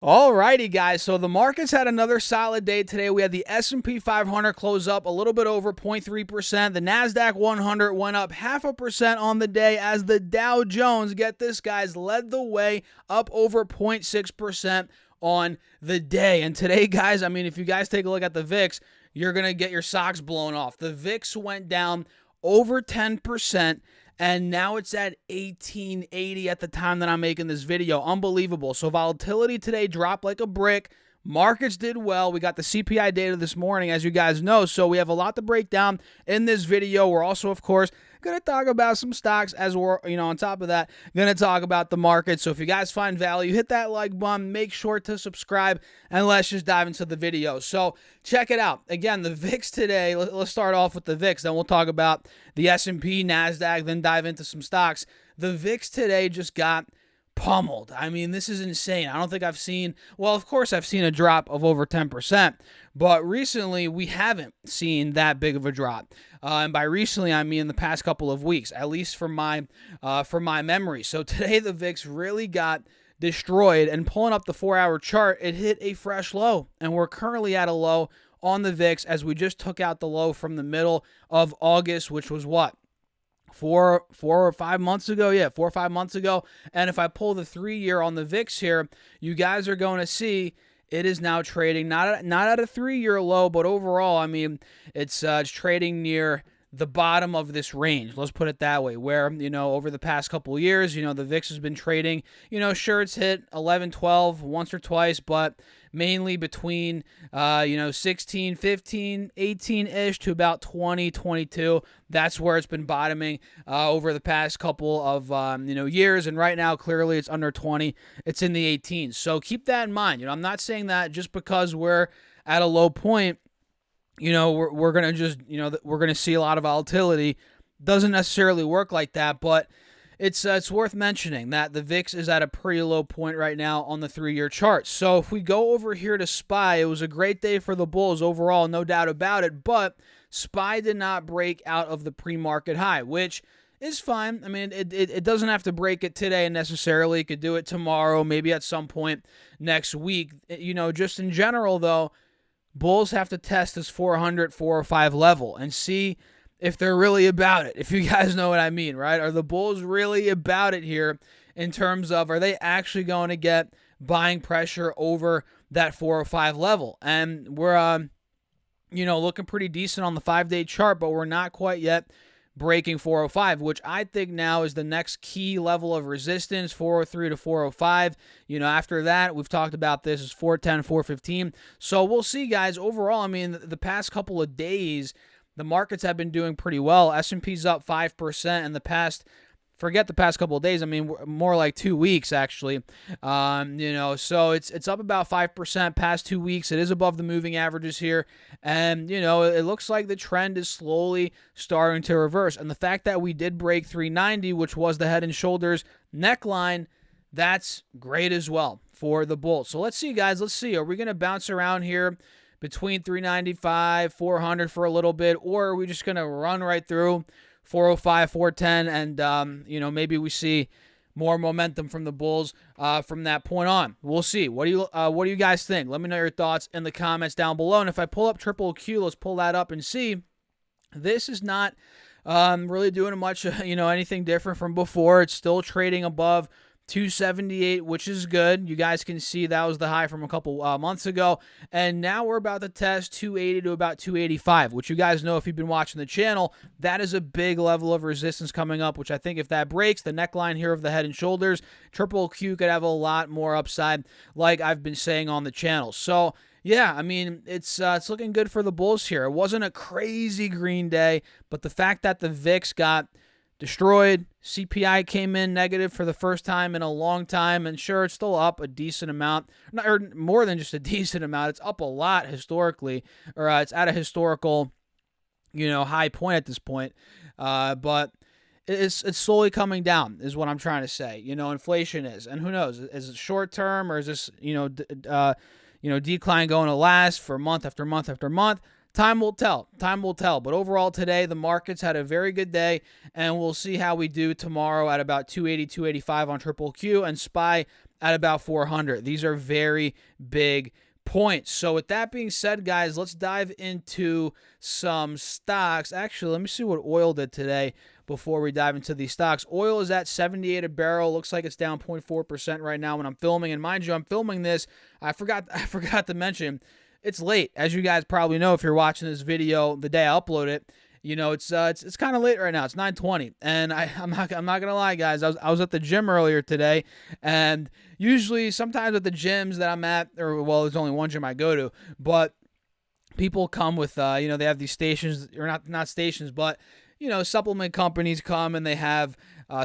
Alrighty, guys. So the markets had another solid day today. We had the S&P 500 close up a little bit over 0.3%. The Nasdaq 100 went up 0.5% on the day as the Dow Jones, get this, guys, led the way up over 0.6% on the day. And today, guys, I mean, if you guys take a look at the VIX, you're gonna get your socks blown off. The VIX went down over 10%. And now it's at 1880 at the time that I'm making this video. Unbelievable. So volatility today dropped like a brick. Markets did well. We got the CPI data this morning, as you guys know. So we have a lot to break down in this video. We're also, of course, going to talk about some stocks as we're, on top of that, going to talk about the market. So if you guys find value, hit that like button, make sure to subscribe, and let's just dive into the video. So check it out. Again, the VIX today, let's start off with the VIX, then we'll talk about the S&P, Nasdaq, then dive into some stocks. The VIX today just got pummeled. I mean, this is insane. I don't think I've seen, well, of course I've seen a drop of over 10%, but recently we haven't seen that big of a drop. And by recently, I mean the past couple of weeks, at least for my memory. So today the VIX really got destroyed, and pulling up the 4-hour chart, it hit a fresh low, and we're currently at a low on the VIX as we just took out the low from the middle of August, which was what? 4 or 5 months ago. Yeah, 4 or 5 months ago. And if I pull the 3-year on the VIX here, you guys are going to see it is now trading not at a 3-year low, but overall, I mean, it's trading near the bottom of this range. Let's put it that way, where, over the past couple of years, the VIX has been trading, sure, it's hit 11, 12 once or twice, but mainly between, 16, 15, 18-ish to about 20, 22. That's where it's been bottoming over the past couple of, years. And right now, clearly, it's under 20. It's in the 18s. So keep that in mind. I'm not saying that just because we're at a low point, we're going to just, we're going to see a lot of volatility. Doesn't necessarily work like that, but it's worth mentioning that the VIX is at a pretty low point right now on the 3-year chart. So if we go over here to SPY, it was a great day for the bulls overall, no doubt about it, but SPY did not break out of the pre-market high, which is fine. I mean, it doesn't have to break it today necessarily. It could do it tomorrow, maybe at some point next week. Just in general, though, bulls have to test this 400, 405 level and see if they're really about it, if you guys know what I mean, right? Are the bulls really about it here in terms of, are they actually going to get buying pressure over that 405 level? And we're, looking pretty decent on the 5-day chart, but we're not quite yet breaking 405, which I think now is the next key level of resistance, 403 to 405. After that, we've talked about this, is 410, 415. So we'll see, guys. Overall, I mean, the past couple of days, the markets have been doing pretty well. S&P's up 5% in the past, forget the past couple of days, I mean, more like 2 weeks, actually. So it's up about 5% past 2 weeks. It is above the moving averages here. And, it looks like the trend is slowly starting to reverse. And the fact that we did break 390, which was the head and shoulders neckline, that's great as well for the bulls. So let's see, guys. Let's see. Are we going to bounce around here between 395, 400 for a little bit, or are we just going to run right through 405, 410, and maybe we see more momentum from the bulls from that point on? We'll see. What do you guys think? Let me know your thoughts in the comments down below. And if I pull up Triple Q, let's pull that up and see. This is not really doing much, anything different from before. It's still trading above 278, which is good. You guys can see that was the high from a couple months ago. And now we're about to test 280 to about 285, which you guys know if you've been watching the channel, that is a big level of resistance coming up, which I think if that breaks, the neckline here of the head and shoulders, Triple Q could have a lot more upside, like I've been saying on the channel. So yeah, I mean, it's looking good for the bulls here. It wasn't a crazy green day, but the fact that the VIX got destroyed, CPI came in negative for the first time in a long time, and sure, it's still up a decent amount, or more than just a decent amount. It's up a lot historically, or it's at a historical, high point at this point. But it's slowly coming down, is what I'm trying to say. Inflation is, and who knows, is it short term, or is this decline going to last for month after month after month? Time will tell. Time will tell. But overall today, the markets had a very good day, and we'll see how we do tomorrow at about 280, 285 on Triple Q, and SPY at about 400. These are very big points. So with that being said, guys, let's dive into some stocks. Actually, let me see what oil did today before we dive into these stocks. Oil is at 78 a barrel. Looks like it's down 0.4% right now when I'm filming. And mind you, I'm filming this. I forgot to mention, it's late. As you guys probably know, if you're watching this video the day I upload it, you know, it's kind of late right now. It's 9:20, and I'm not gonna lie, guys. I was at the gym earlier today, and usually sometimes at the gyms that I'm at, or well, there's only one gym I go to, but people come with they have these stations, or not stations, but supplement companies come and they have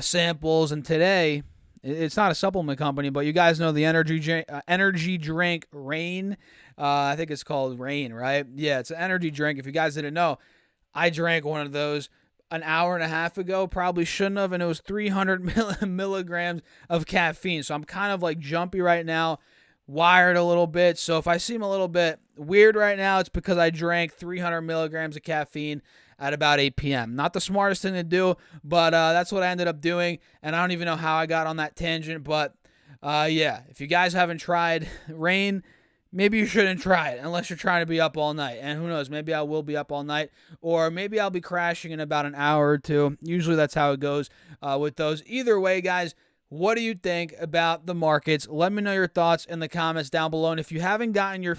samples. And today, it's not a supplement company, but you guys know the energy drink Rain. I think it's called Rain, right? Yeah, it's an energy drink. If you guys didn't know, I drank one of those an hour and a half ago. Probably shouldn't have, and it was 300 milligrams of caffeine. So I'm kind of like jumpy right now, wired a little bit. So if I seem a little bit weird right now, it's because I drank 300 milligrams of caffeine at about 8 p.m. Not the smartest thing to do, but that's what I ended up doing. And I don't even know how I got on that tangent. But yeah, if you guys haven't tried Rain, maybe you shouldn't try it unless you're trying to be up all night. And who knows, maybe I will be up all night, or maybe I'll be crashing in about an hour or two. Usually that's how it goes with those. Either way, guys, what do you think about the markets? Let me know your thoughts in the comments down below. And if you haven't gotten your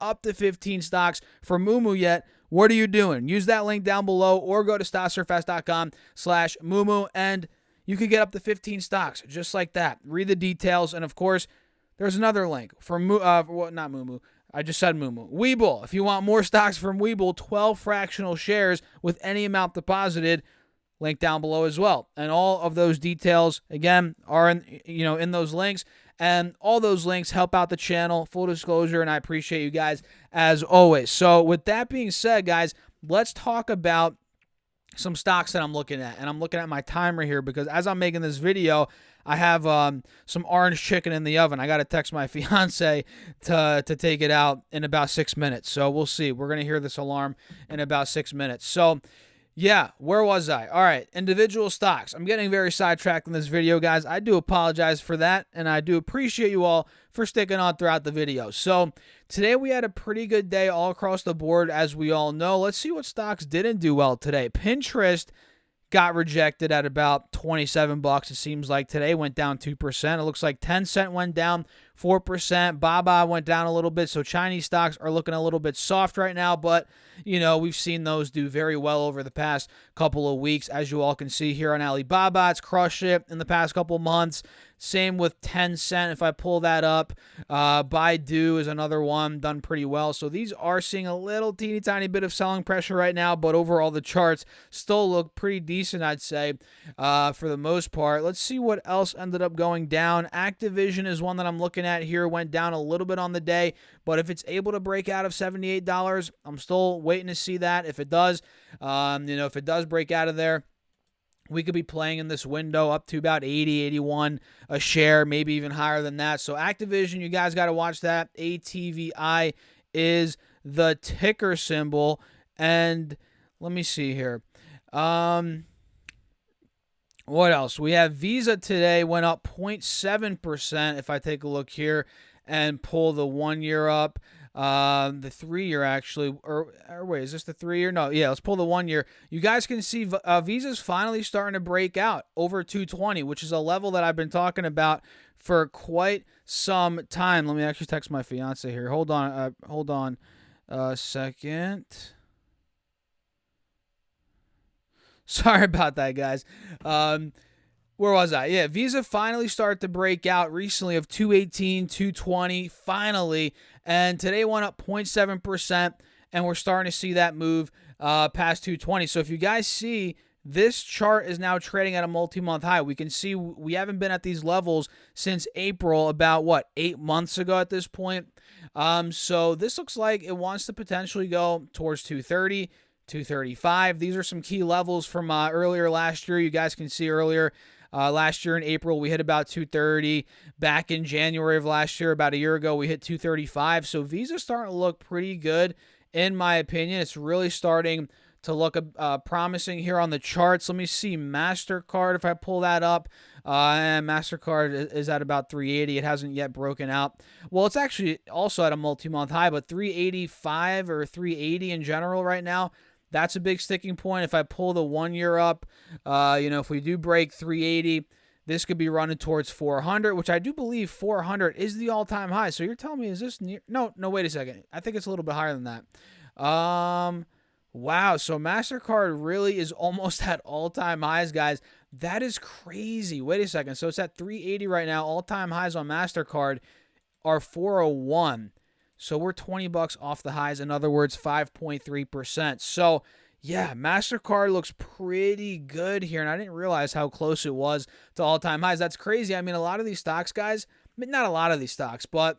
up to 15 stocks for Moomoo yet, what are you doing? Use that link down below, or go to stocksurfast.com/Moomoo, and you can get up to 15 stocks just like that. Read the details, and of course, there's another link for not Moomoo. I just said Moomoo. Webull. If you want more stocks from Webull, 12 fractional shares with any amount deposited, link down below as well. And all of those details, again, are in those links. And all those links help out the channel, full disclosure, and I appreciate you guys as always. So with that being said, guys, let's talk about some stocks that I'm looking at. And I'm looking at my timer here because as I'm making this video, I have some orange chicken in the oven. I got to text my fiance to take it out in about 6 minutes. So we'll see. We're going to hear this alarm in about 6 minutes. So yeah, where was I? All right, individual stocks. I'm getting very sidetracked in this video, guys. I do apologize for that, and I do appreciate you all for sticking on throughout the video. So today we had a pretty good day all across the board, as we all know. Let's see what stocks didn't do well today. Pinterest got rejected at about 27 bucks. It seems like today went down 2%. It looks like Tencent went down 4%. Baba went down a little bit. So Chinese stocks are looking a little bit soft right now, but we've seen those do very well over the past couple of weeks. As you all can see here on Alibaba, it's crushed it in the past couple of months. Same with Tencent. If I pull that up, Baidu is another one, done pretty well. So these are seeing a little teeny tiny bit of selling pressure right now, but overall the charts still look pretty decent, I'd say, for the most part. Let's see what else ended up going down. Activision is one that I'm looking at here. Went down a little bit on the day, but if it's able to break out of $78, I'm still waiting to see that. If it does, if it does break out of there, we could be playing in this window up to about 80, 81 a share, maybe even higher than that. So Activision, you guys got to watch that. ATVI is the ticker symbol. And let me see here. What else? We have Visa today, went up 0.7%. If I take a look here and pull the 1 year up. The 3 year actually, or wait, is this the 3 year? No, yeah, let's pull the 1 year. You guys can see Visa's finally starting to break out over 220, which is a level that I've been talking about for quite some time. Let me actually text my fiance here. Hold on a second. Sorry about that, guys. Where was I? Yeah, Visa finally started to break out recently of 218, 220, finally. And today went up 0.7%, and we're starting to see that move past 220. So if you guys see, this chart is now trading at a multi-month high. We can see we haven't been at these levels since April, about, 8 months ago at this point. So this looks like it wants to potentially go towards 230, 235. These are some key levels from earlier last year. You guys can see earlier last year in April, we hit about 230. Back in January of last year, about a year ago, we hit 235. So Visa's starting to look pretty good, in my opinion. It's really starting to look promising here on the charts. Let me see MasterCard if I pull that up. And MasterCard is at about 380. It hasn't yet broken out. Well, it's actually also at a multi-month high, but 385 or 380 in general right now. That's a big sticking point. If I pull the 1 year up, if we do break 380, this could be running towards 400, which I do believe 400 is the all-time high. So you're telling me, is this near? No, wait a second. I think it's a little bit higher than that. Wow. So MasterCard really is almost at all-time highs, guys. That is crazy. Wait a second. So it's at 380 right now. All-time highs on MasterCard are 401. So we're $20 off the highs. In other words, 5.3%. So yeah, MasterCard looks pretty good here, and I didn't realize how close it was to all-time highs. That's crazy. I mean, a lot of these stocks, guys, not a lot of these stocks, but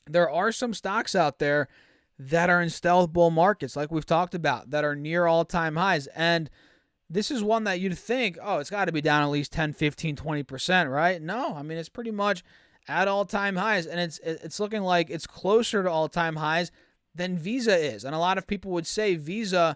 there are some stocks out there that are in stealth bull markets, like we've talked about, that are near all-time highs. And this is one that you'd think, oh, it's got to be down at least 10, 15, 20%, right? No, I mean, it's pretty much at all-time highs, and it's looking like it's closer to all-time highs than Visa is. And a lot of people would say Visa,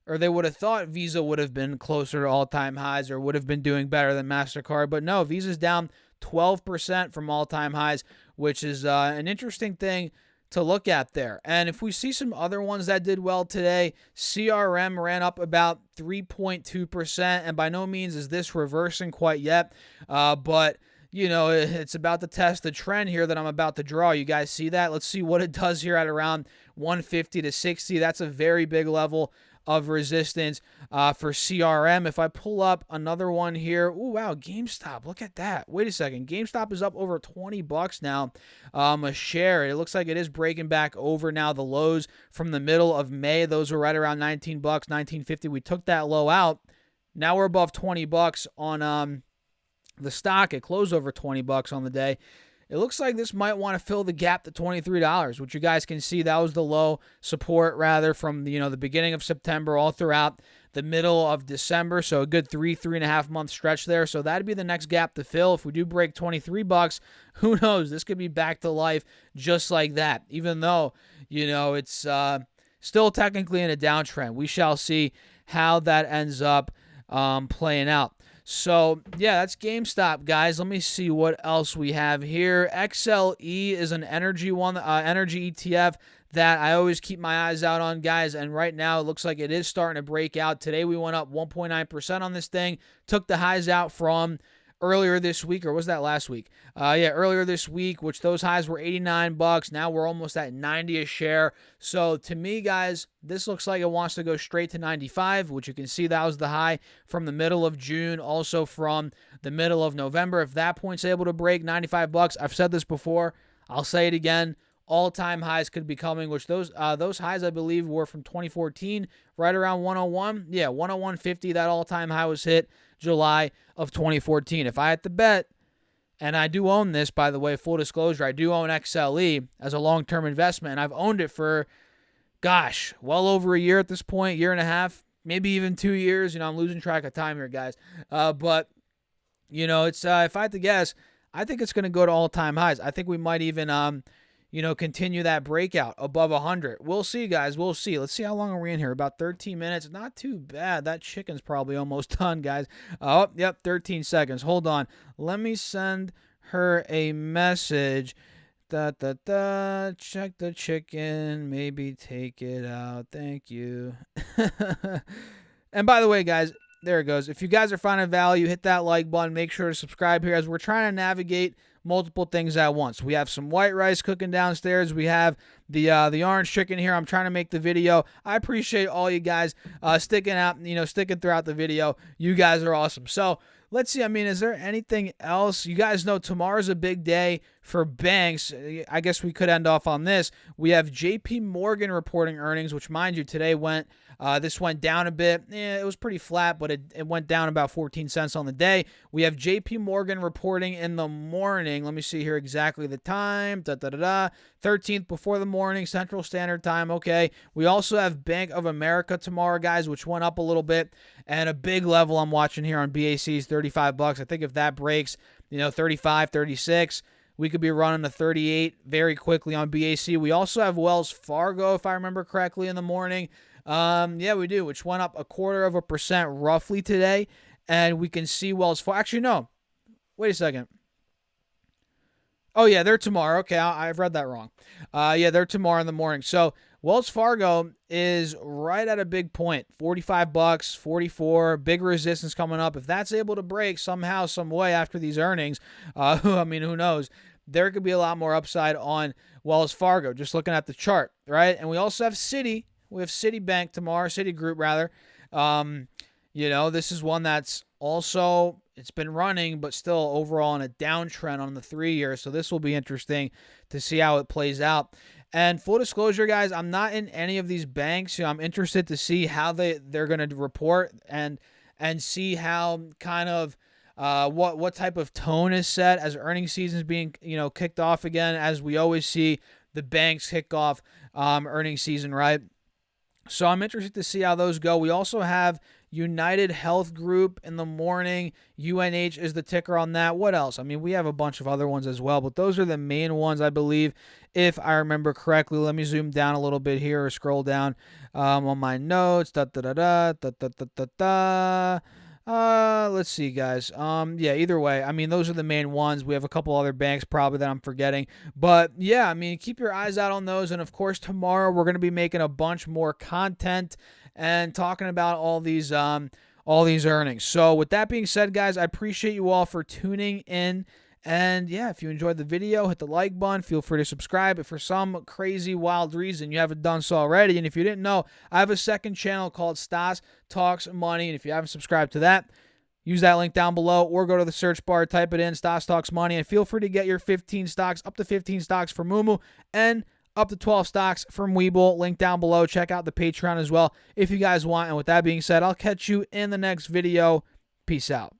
or they would have thought Visa would have been closer to all-time highs or would have been doing better than MasterCard. But no, Visa's down 12% from all-time highs, which is an interesting thing to look at there. And if we see some other ones that did well today, CRM ran up about 3.2%, and by no means is this reversing quite yet, but it's about to test the trend here that I'm about to draw. You guys see that? Let's see what it does here at around 150 to 60. That's a very big level of resistance for CRM. If I pull up another one here, ooh, wow, GameStop, look at that. Wait a second, GameStop is up over $20 now a share. It looks like it is breaking back over now the lows from the middle of May. Those were right around $19, $19.50. We took that low out. Now we're above $20 on the stock. It closed over $20 on the day. It looks like this might want to fill the gap to $23, which you guys can see that was the low support rather from the beginning of September all throughout the middle of December. So a good 3.5 month stretch there. So that'd be the next gap to fill. If we do break $23, who knows? This could be back to life just like that. Even though, it's still technically in a downtrend. We shall see how that ends up playing out. So, yeah, that's GameStop, guys. Let me see what else we have here. XLE is an energy ETF that I always keep my eyes out on, guys. And right now, it looks like it is starting to break out. Today, we went up 1.9% on this thing. Took the highs out from earlier this week, or was that last week? Earlier this week, which those highs were $89. Now we're almost at 90 a share. So to me, guys, this looks like it wants to go straight to 95, which you can see that was the high from the middle of June, also from the middle of November. If that point's able to break $95, I've said this before, I'll say it again. All-time highs could be coming, which those highs, I believe, were from 2014, right around 101. Yeah, 101.50, that all-time high was hit July of 2014. If I had to bet, and I do own this, by the way, full disclosure, I do own XLE as a long-term investment, and I've owned it for, well over a year at this point, year and a half, maybe even 2 years. I'm losing track of time here, guys. But it's if I had to guess, I think it's going to go to all-time highs. I think we might even continue that breakout above 100. We'll see, guys. We'll see. Let's see how long are we in here. About 13 minutes. Not too bad. That chicken's probably almost done, guys. Oh, yep, 13 seconds. Hold on. Let me send her a message. Check the chicken. Maybe take it out. Thank you. And by the way, guys, there it goes. If you guys are finding value, hit that like button. Make sure to subscribe here as we're trying to navigate multiple things at once. We have some white rice cooking downstairs. We have the orange chicken here. I'm trying to make the video. I appreciate all you guys sticking throughout the video. You guys are awesome. So let's see. Is there anything else? You guys know tomorrow's a big day for banks. I guess we could end off on this. We have JP Morgan reporting earnings, which, mind you, today went down a bit. It was pretty flat, but it went down about 14 cents on the day. We have JP Morgan reporting in the morning. Let me see here exactly the time. 13th before the morning, Central Standard Time. Okay. We also have Bank of America tomorrow, guys, which went up a little bit. And a big level I'm watching here on BAC's $35. I think if that breaks, 35, 36, we could be running to 38 very quickly on BAC. We also have Wells Fargo, if I remember correctly, in the morning. Yeah, we do, which went up 0.25% roughly today. And we can see Wells Fargo. Actually, no. Wait a second. Oh, yeah, they're tomorrow. Okay, I've read that wrong. Yeah, they're tomorrow in the morning. So Wells Fargo is right at a big point, $45, 44, big resistance coming up. If that's able to break somehow, some way after these earnings, I mean, who knows? There could be a lot more upside on Wells Fargo, just looking at the chart, right? And we also have Citi. We have Citibank tomorrow, Citigroup rather. This is one that's also, it's been running, but still overall on a downtrend on the 3-year. So this will be interesting to see how it plays out. And full disclosure, guys, I'm not in any of these banks. I'm interested to see how they're going to report and see how kind of what type of tone is set as earnings season is being kicked off again, as we always see the banks kick off earnings season, right? So I'm interested to see how those go. We also have United Health Group in the morning. UNH is the ticker on that. What else? I mean, we have a bunch of other ones as well, but those are the main ones, I believe, if I remember correctly. Let me zoom down a little bit here or scroll down on my notes. Let's see, guys. Yeah, either way, I mean, those are the main ones. We have a couple other banks probably that I'm forgetting. But yeah, I mean, keep your eyes out on those. And of course, tomorrow we're going to be making a bunch more content and talking about all these earnings. So with that being said, guys, I appreciate you all for tuning in. And yeah, if you enjoyed the video, hit the like button. Feel free to subscribe if for some crazy wild reason you haven't done so already. And if you didn't know, I have a second channel called Stas Talks Money. And if you haven't subscribed to that, use that link down below or go to the search bar, type it in, Stas Talks Money. And feel free to get your 15 stocks, up to 15 stocks from Moomoo and up to 12 stocks from Webull. Link down below. Check out the Patreon as well if you guys want. And with that being said, I'll catch you in the next video. Peace out.